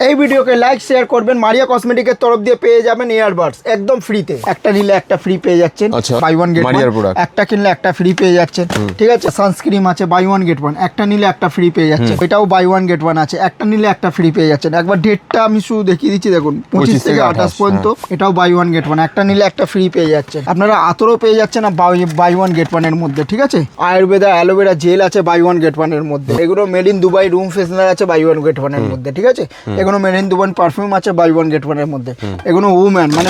এই ভিডিওকে like share করবেন। মারিয়া কসমেটিকের তরফ দিয়ে পেয়ে যাবেন ইয়ারবাডস একদম ফ্রিতে। একটা নিলে একটা ফ্রি পেয়ে যাচ্ছেন, বাই ওয়ান গেট ওয়ান। একটা কিনলে একটা ফ্রি পেয়ে যাচ্ছেন, ঠিক আছে। সানস্ক্রিন আছে বাই ওয়ান গেট ওয়ান, একটা নিলে একটা ফ্রি পেয়ে যাচ্ছে। এটাও বাই ওয়ান গেট ওয়ান আছে, একটা নিলে একটা ফ্রি পেয়ে যাচ্ছেন। একবার ডেটটা আমি শুধু দেখিয়ে দিচ্ছি, দেখুন 25 থেকে 28 পর্যন্ত। এটাও বাই ওয়ান গেট ওয়ান, একটা নিলে একটা ফ্রি পেয়ে যাচ্ছেন। আপনারা আতরও পেয়ে যাচ্ছেন বাই ওয়ান গেট ওয়ান এর মধ্যে, ঠিক আছে। আয়ুর্বেদা অ্যালোভেরা জেল আছে বাই ওয়ান গেট ওয়ান এর মধ্যে। এগুলো made in Dubai room freshener আছে বাই ওয়ান গেট ওয়ান এর মধ্যে, ঠিক আছে। এগুলো মেড ইন দুবাই পারফিউম আছে বাই ওয়ান গেট ওয়ান এর মধ্যে। এগুলো উম্যান মানে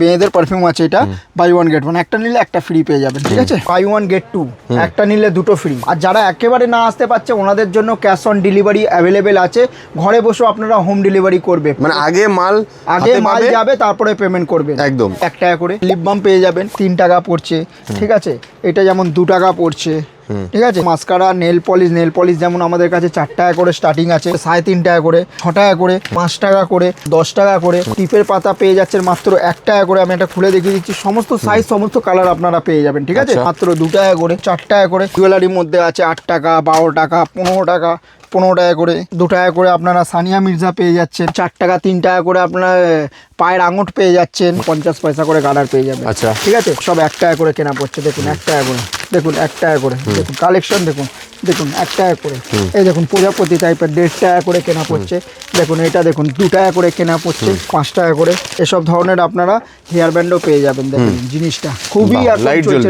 মেয়েদের পারফিউম আছে, এটা বাই ওয়ান গেট ওয়ান। একটা নিলে একটা ফ্রি পেয়ে যাবেন, ঠিক আছে। বাই ওয়ান গেট টু, একটা নিলে দুটো ফ্রি। আর যারা একেবারে না আসতে পারছে ওনাদের জন্য ক্যাশ অন ডেলিভারি অ্যাভেলেবেল আছে। ঘরে বসে আপনারা হোম ডেলিভারি করবে, মানে আগে মাল যাবে তারপরে পেমেন্ট করবেন। একদম 1 টাকা করে লিপ বাম পেয়ে যাবেন, 3 টাকা পড়ছে, ঠিক আছে। এটা যেমন 2 টাকা পড়ছে, ঠিক আছে। মাস্কারা নেল পলিশ যেমন আমাদের কাছে 4 টাকা করে স্টার্টিং আছে, 3.5 টাকা করে, 6 টাকা করে, 5 টাকা করে, 10 টাকা করে। টিপের পাতা পেয়ে যাচ্ছেন মাত্র 1 টাকা করে। আমি এটা খুলে দেখিয়ে দিচ্ছি, সমস্ত সাইজ সমস্ত কালার আপনারা পেয়ে যাবেন, ঠিক আছে। মাত্র 2 টাকা করে, 4 টাকা করে। জুয়েলারির মধ্যে আছে 8 টাকা, 12 টাকা, 15 টাকা, 15 টাকা করে, 2 টাকা করে আপনারা সানিয়া মির্জা পেয়ে যাচ্ছেন। 4 টাকা 3 টাকা করে আপনারা পায়ের আঙুট পেয়ে যাচ্ছেন। 50 পয়সা করে গার্ডার পেয়ে যাবেন, ঠিক আছে। সব 1 টাকা করে কেনা পড়ছে, দেখুন 1 টাকা করে, দেখুন 1 টাকা করে, দেখুন কালেকশন দেখুন, দেখুন 1 টাকা করে। এই দেখুন প্রজাপতি টাইপের 1.5 টাকা করে কেনা পড়ছে, দেখুন এটা দেখুন 2 টাকা করে কেনা পড়ছে, 5 টাকা করে। এসব ধরনের আপনারা হেয়ার ব্যান্ডও পেয়ে যাবেন। দেখুন জিনিসটা খুবই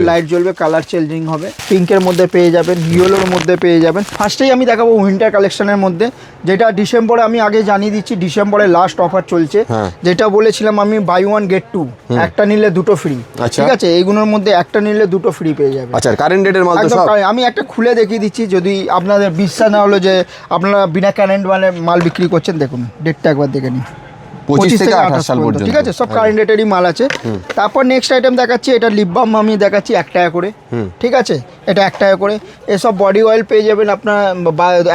লাইট জ্বলবে, কালার চেঞ্জিং হবে। পিঙ্কের মধ্যে পেয়ে যাবেন, ইয়েলোর মধ্যে পেয়ে যাবেন। ফার্স্টেই আমি দেখাবো উইন্টার কালেকশনের মধ্যে, যেটা ডিসেম্বরে আমি আগে জানিয়ে দিচ্ছি, ডিসেম্বরে লাস্ট অফার চলছে। যেটা বলেছিলাম আমি বাই ওয়ান গেট টু, একটা নিলে দুটো ফ্রি, ঠিক আছে। এইগুলোর মধ্যে একটা নিলে দুটো ফ্রি পেয়ে যাবে। আচ্ছা, কারেন্ট ডেটের মাল তো সব আমি একটা খুলে দেখিয়ে দিচ্ছি, যদি আপনাদের বিশ্বাস না হলো যে আপনারা বিনা কারেন্ট মানে মাল বিক্রি করছেন। দেখুন ডেটটা একবার দেখে নিন, 25 থেকে 28 সাল পর্যন্ত, ঠিক আছে। সব কারেন্ট ডেটেরই মাল আছে। তারপর নেক্সট আইটেম দেখাচ্ছি, এটা লিপ বাম আমি দেখাচ্ছি 1 টাকা করে, ঠিক আছে। এটা 1 টাকা করে। এসব বডি অয়েল পেয়ে যাবেন আপনার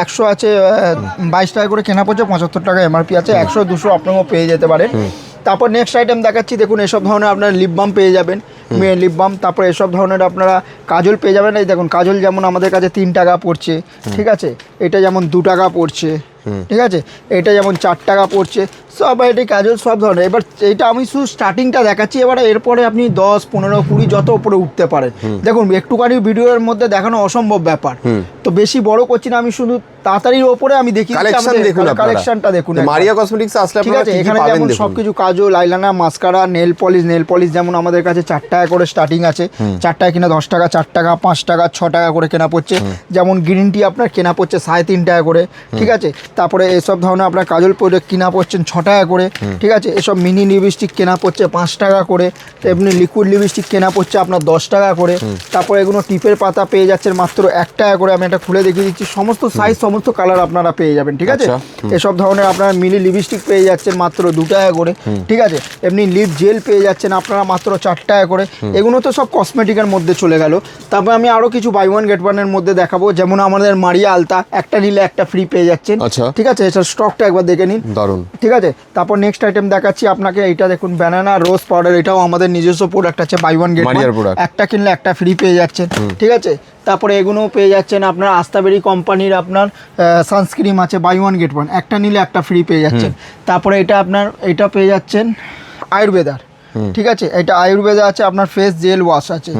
100 আছে 22 টাকা করে কেনা পড়ছে, 75 টাকা এমআরপি আছে। 100 200 আপনারাও পেয়ে যেতে পারেন। তারপর নেক্সট আইটেম দেখাচ্ছি, দেখুন এসব ধরনের আপনারা লিপ বাম পেয়ে যাবেন, লিপ বাম। তারপর এসব ধরনের আপনারা কাজল পেয়ে যাবেন। এই দেখুন কাজল যেমন আমাদের কাছে 3 টাকা পড়ছে, ঠিক আছে। এটা যেমন 2 টাকা পড়ছে, ঠিক আছে। এটা যেমন 4 টাকা পড়ছে। সব এটি কাজল সব ধরনের। এবার এইটা আমি শুধু স্টার্টিংটা দেখাচ্ছি, এবারে এরপরে আপনি 10 15 20 যত উপরে উঠতে পারেন। দেখুন একটুখানি ভিডিওর মধ্যে দেখানো অসম্ভব ব্যাপার, তো বেশি বড় করছি না আমি, শুধু তাড়াতাড়ির ওপরে আমি দেখি কালেকশনটা দেখুন। মারিয়া কসমেটিক্স আসলে ঠিক আছে, এখানে যেমন সবকিছু কাজল, আইলাইনার, মাস্কারা, নেল পলিশ যেমন আমাদের কাছে 4 টাকা করে স্টার্টিং আছে। 4 টাকা কিনা 10 টাকা, 4 টাকা, 5 টাকা, 6 টাকা করে কেনা পড়ছে। যেমন গ্রিন টি আপনার কেনা পড়ছে 3.5 টাকা করে, ঠিক আছে। তারপরে এসব ধরনের আপনার কাজল প্রোডাক্ট কিনা পড়ছেন 6 টাকা করে, ঠিক আছে। এসব মিনি লিপস্টিক কেনা পড়ছে 5 টাকা করে। এমনি লিকুইড লিপস্টিক কেনা পড়ছে আপনার 10 টাকা করে। তারপরে এগুলো টিপের পাতা পেয়ে যাচ্ছেন মাত্র 1 টাকা করে। আমি এটা খুলে দেখিয়ে দিচ্ছি, সমস্ত সাইজ সমস্ত কালার আপনারা পেয়ে যাবেন, ঠিক আছে। এসব ধরনের আপনারা মিনি লিপস্টিক পেয়ে যাচ্ছেন মাত্র 2 টাকা করে, ঠিক আছে। এমনি লিপ জেল পেয়ে যাচ্ছেন আপনারা মাত্র 4 টাকা করে। এগুলো তো সব কসমেটিকের মধ্যে চলে গেল। তারপর আমি আরও কিছু বাই ওয়ান গেট ওয়ানের মধ্যে দেখাবো, যেমন আমাদের মারিয়া আলতা, একটা নিলে একটা ফ্রি পেয়ে যাচ্ছেন, ঠিক আছে। এটার স্টকটা একবার দেখে নিন, দারুন, ঠিক আছে। তারপর নেক্সট আইটেম দেখাচ্ছি আপনাকে, এইটা দেখুন ব্যানানা রোজ পাউডার। এটাও আমাদের নিজস্ব প্রোডাক্ট আছে, বাই ওয়ান গেট ওয়ান, একটা কিনলে একটা ফ্রি পেয়ে যাচ্ছেন, ঠিক আছে। তারপরে এগুলোও পেয়ে যাচ্ছেন আপনার আস্তাবেরি কোম্পানির আপনার সানস্ক্রিন আছে বাই ওয়ান গেট ওয়ান, একটা নিলে একটা ফ্রি পেয়ে যাচ্ছেন। তারপরে এটা আপনার এটা পেয়ে যাচ্ছেন আয়ুর্বেদার, ঠিক আছে। এটা আয়ুর্বেদা আছে আপনার ফেস জেল ওয়াশ আছে,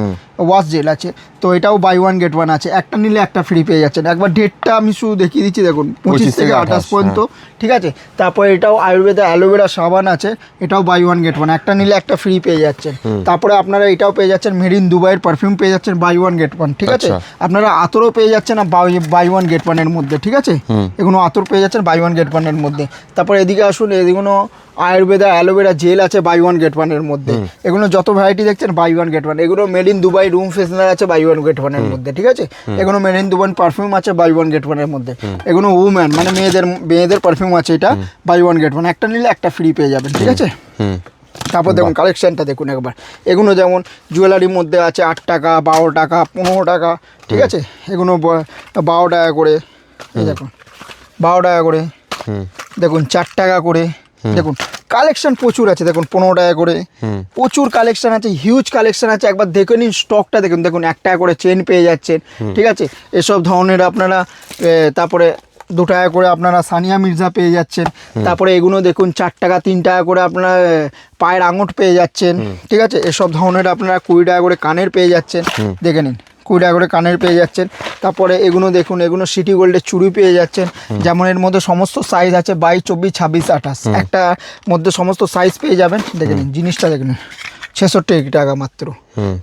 ওয়াশ জেল আছে। তো এটাও বাই ওয়ান গেট ওয়ান আছে, একটা নিলে একটা ফ্রি পেয়ে যাচ্ছেন। একবার ডেটটা আমি শুধু দেখিয়ে দিচ্ছি, দেখুন 25 থেকে 28 পর্যন্ত, ঠিক আছে। তারপর এটাও আয়ুর্বেদা অ্যালোভেরা সাবান আছে, এটাও বাই ওয়ান গেট ওয়ান, একটা নিলে একটা ফ্রি পেয়ে যাচ্ছেন। তারপরে আপনারা এটাও পেয়ে যাচ্ছেন মেড ইন দুবাইয়ের পারফিউম পেয়ে যাচ্ছেন বাই ওয়ান গেট ওয়ান, ঠিক আছে। আপনারা আতরও পেয়ে যাচ্ছেন বাই ওয়ান গেট ওয়ানের মধ্যে, ঠিক আছে। এগুলো আতর পেয়ে যাচ্ছেন বাই ওয়ান গেট ওয়ানের মধ্যে। তারপর এদিকে আসুন, এদিকে আয়ুর্বেদা অ্যালোভেরা জেল আছে বাই ওয়ান গেট ওয়ানের মধ্যে। এগুলো যত ভ্যারাইটি দেখছেন বাই ওয়ান গেট ওয়ান। এগুলো made in Dubai room freshener আছে বাই ওয়ান গেট ওয়ানের মধ্যে, ঠিক আছে। এগুলো মেড ইন দুবাই পারফিউম আছে বাই ওয়ান গেট ওয়ানের মধ্যে। এগুলো উম্যান মানে মেয়েদের পারফিউম আছে, এটা বাই ওয়ান গেট ওয়ান, একটা নিলে একটা ফ্রি পেয়ে যাবেন, ঠিক আছে। তারপর দেখুন কালেকশনটা দেখুন একবার। এগুলো যেমন জুয়েলারির মধ্যে আছে 8 টাকা, 12 টাকা, 15 টাকা, ঠিক আছে। এগুলো 12 টাকা করে, এই দেখুন 12 টাকা করে, দেখুন 4 টাকা করে। দেখুন কালেকশন প্রচুর আছে, দেখুন 15 টাকা করে, প্রচুর কালেকশন আছে, হিউজ কালেকশন আছে। একবার দেখে নিন স্টকটা, দেখুন 1 টাকা করে চেন পেয়ে যাচ্ছেন, ঠিক আছে। এসব ধরনের আপনারা তারপরে 2 টাকা করে আপনারা সানিয়া মির্জা পেয়ে যাচ্ছেন। তারপরে এগুলো দেখুন 4 টাকা 3 টাকা করে আপনারা পায়ের আঙুঠ পেয়ে যাচ্ছেন, ঠিক আছে। এসব ধরনের আপনারা 20 টাকা করে কানের পেয়ে যাচ্ছেন, দেখে নিন 20 টাকা করে কানের পেয়ে যাচ্ছেন। তারপরে এগুলো দেখুন, এগুলো সিটি গোল্ডের চুড়ি পেয়ে যাচ্ছেন, যেমন এর মধ্যে সমস্ত সাইজ আছে 22, 24, 26, 28, একটা মধ্যে সমস্ত সাইজ পেয়ে যাবেন। দেখে নিন জিনিসটা, দেখে নিন 66 টাকা মাত্র,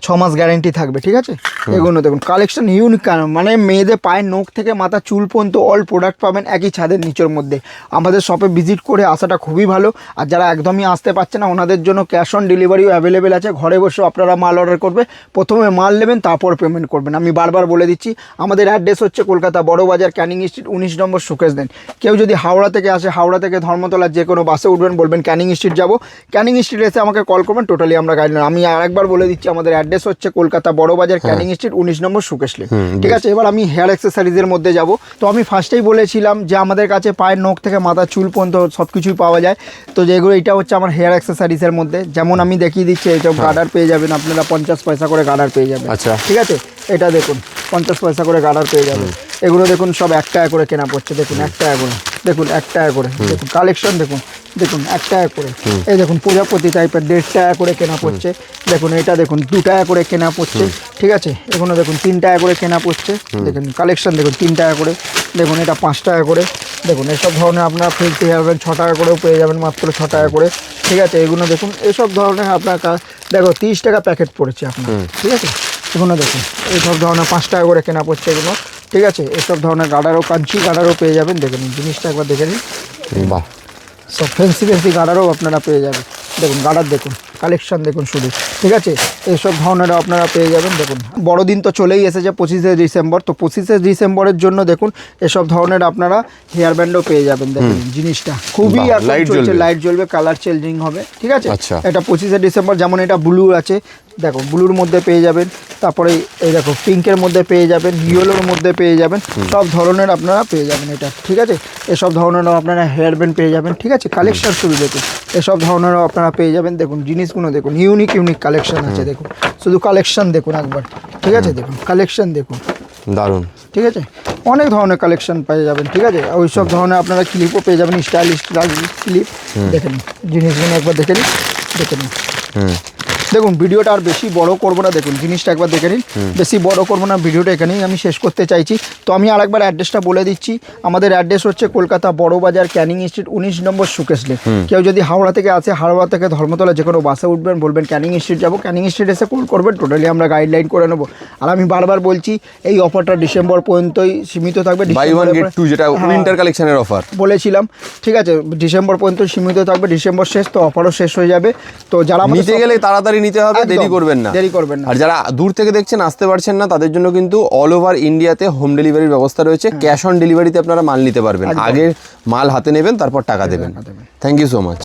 6 মাস গ্যারেন্টি থাকবে, ঠিক আছে। এগুলো দেখুন কালেকশন ইউনিক, মানে মেয়েদের পায়ের নখ থেকে মাথা চুল পর্যন্ত অল প্রোডাক্ট পাবেন একই ছাদের নিচের মধ্যে। আমাদের শপে ভিজিট করে আসাটা খুবই ভালো। আর যারা একদমই আসতে পারছে না ওনাদের জন্য ক্যাশ অন ডেলিভারিও অ্যাভেলেবেল আছে। ঘরে বসে আপনারা মাল অর্ডার করবে, প্রথমে মাল নেবেন তারপর পেমেন্ট করবেন। আমি বারবার বলে দিচ্ছি, আমাদের অ্যাড্রেস হচ্ছে কলকাতা বড়বাজার, ক্যানিং স্ট্রিট, 19 নম্বর সুকেশ দেন। কেউ যদি হাওড়া থেকে আসে, হাওড়া থেকে ধর্মতলার যে কোনো বাসে উঠবেন, বলবেন ক্যানিং স্ট্রিট যাবো, ক্যানিং স্ট্রিট এসে আমাকে কল করবেন, টোটালি আমরা গাইড নেব। আমি আরেকবার বলে দিচ্ছি, আমাদের অ্যাড্রেস হচ্ছে কলকাতা বড়বাজার, ক্যানিং স্ট্রিট, 19 নম্বর সুকেশ লেন, ঠিক আছে। এবার আমি হেয়ার অ্যাক্সেসরিজের মধ্যে যাব। তো আমি ফার্স্টেই বলেছিলাম যে আমাদের কাছে পায়ের নখ থেকে মাথা চুল পর্যন্ত সব কিছুই পাওয়া যায়। তো যেগুলো, এটা হচ্ছে আমার হেয়ার অ্যাক্সেসরিজের মধ্যে, যেমন আমি দেখিয়ে দিচ্ছি, এইসব গার্ডার পেয়ে যাবেন আপনারা, 50 পয়সা করে গার্ডার পেয়ে যাবেন, আচ্ছা, ঠিক আছে। এটা দেখুন 50 পয়সা করে গার্ডার পেয়ে যাবেন। এগুলো দেখুন সব 1 টাকা করে কেনা পড়ছে, দেখুন 1 টাকা করে, দেখুন 1 টাকা করে, দেখুন কালেকশন দেখুন, দেখুন 1 টাকা করে। এই দেখুন প্রজাপতি টাইপের 1.5 টাকা করে কেনা পড়ছে, দেখুন এটা দেখুন 2 টাকা করে কেনা পড়ছে, ঠিক আছে। এগুলো দেখুন 3 টাকা করে কেনা পড়ছে, দেখুন কালেকশন দেখুন 3 টাকা করে, দেখুন এটা 5 টাকা করে, দেখুন এসব ধরনের আপনারা ফ্রিজ পেয়ে যাবেন 6 টাকা করেও পেয়ে যাবেন, মাত্র 6 টাকা করে, ঠিক আছে। এগুলো দেখুন এসব ধরনের আপনার দেখো 30 টাকা প্যাকেট পড়েছে আপনার, ঠিক আছে। এগুলো দেখুন এইসব ধরনের 5 টাকা করে কেনা পড়ছে এগুলো, ঠিক আছে। এসব ধরনের গার্ডারও, কাঞ্চি গার্ডারও পেয়ে যাবেন, দেখে নিন জিনিসটা একবার দেখে নিন। বাহ, সব ফ্যান্সি ফ্যান্সি গার্ডারও আপনারা পেয়ে যাবেন, দেখুন গার্ডার দেখুন, কালেকশন দেখুন শুধু, ঠিক আছে। এইসব ধরনেরও আপনারা পেয়ে যাবেন। দেখুন বড়দিন তো চলেই এসেছে 25শে ডিসেম্বর, তো 25শে ডিসেম্বরের জন্য দেখুন এসব ধরনের আপনারা হেয়ার ব্যান্ডও পেয়ে যাবেন। দেখুন জিনিসটা খুবই লাইট চলছে, লাইট জ্বলবে, কালার চেঞ্জিং হবে, ঠিক আছে। আচ্ছা। এটা 25শে ডিসেম্বর, যেমন এটা ব্লু আছে, দেখো ব্লুর মধ্যে পেয়ে যাবেন, তারপরে এই দেখো পিঙ্কের মধ্যে পেয়ে যাবেন, ইয়েলোর মধ্যে পেয়ে যাবেন, সব ধরনের আপনারা পেয়ে যাবেন এটা, ঠিক আছে। এসব ধরনেরও আপনারা হেয়ার ব্যান্ড পেয়ে যাবেন, ঠিক আছে। কালেকশন শুরু দেখুন, এসব ধরনেরও আপনারা পেয়ে যাবেন। দেখুন জিনিসগুলো দেখুন, ইউনিক ইউনিক কালেকশন আছে, দেখুন শুধু কালেকশন দেখুন একবার, ঠিক আছে। দেখুন কালেকশন দেখুন, দারুণ, ঠিক আছে। অনেক ধরনের কালেকশন পেয়ে যাবেন, ঠিক আছে। ওই সব ধরনের আপনারা ক্লিপও পেয়ে যাবেন, স্টাইলিশ ক্লিপ, দেখে নিন জিনিসগুলো একবার দেখে নিন, দেখে নিন। দেখুন ভিডিওটা আর বেশি বড় করবো না, দেখুন জিনিসটা একবার দেখে নিন, বেশি বড় করবো না, ভিডিওটা এখানেই আমি শেষ করতে চাইছি। তো আমি আরেকবার অ্যাড্রেসটা বলে দিচ্ছি, আমাদের অ্যাড্রেস হচ্ছে কলকাতা বড়বাজার, ক্যানিং স্ট্রিট, 19 নম্বর সুকেশ লেন। কেউ যদি হাওড়া থেকে আসে, হাওড়া থেকে ধর্মতলা যে কোনো বাসে উঠবেন, বলবেন ক্যানিং স্ট্রিট যাবো, ক্যানিং স্ট্রিট এসে কল করবেন, টোটালি আমরা গাইডলাইন করে নেবো। আর আমি বারবার বলছি এই অফারটা ডিসেম্বর পর্যন্তই সীমিত থাকবে, বাই ওয়ান গেট টু, যেটা উইন্টার কালেকশনের অফার বলেছিলাম, ঠিক আছে। ডিসেম্বর পর্যন্ত সীমিত থাকবে, ডিসেম্বর শেষ তো অফারও শেষ হয়ে যাবে। তো যারা নিতে গেলে তাড়াতাড়ি নিতে হবে, দেরি করবেন না, দেরি করবেন না। আর যারা দূর থেকে দেখছেন, আসতে পারছেন না, তাদের জন্য কিন্তু অল ওভার ইন্ডিয়াতে হোম ডেলিভারির ব্যবস্থা রয়েছে। ক্যাশ অন ডেলিভারিতে আপনারা মাল নিতে পারবেন, আগে মাল হাতে নেবেন, তারপর টাকা দেবেন। Thank you so much.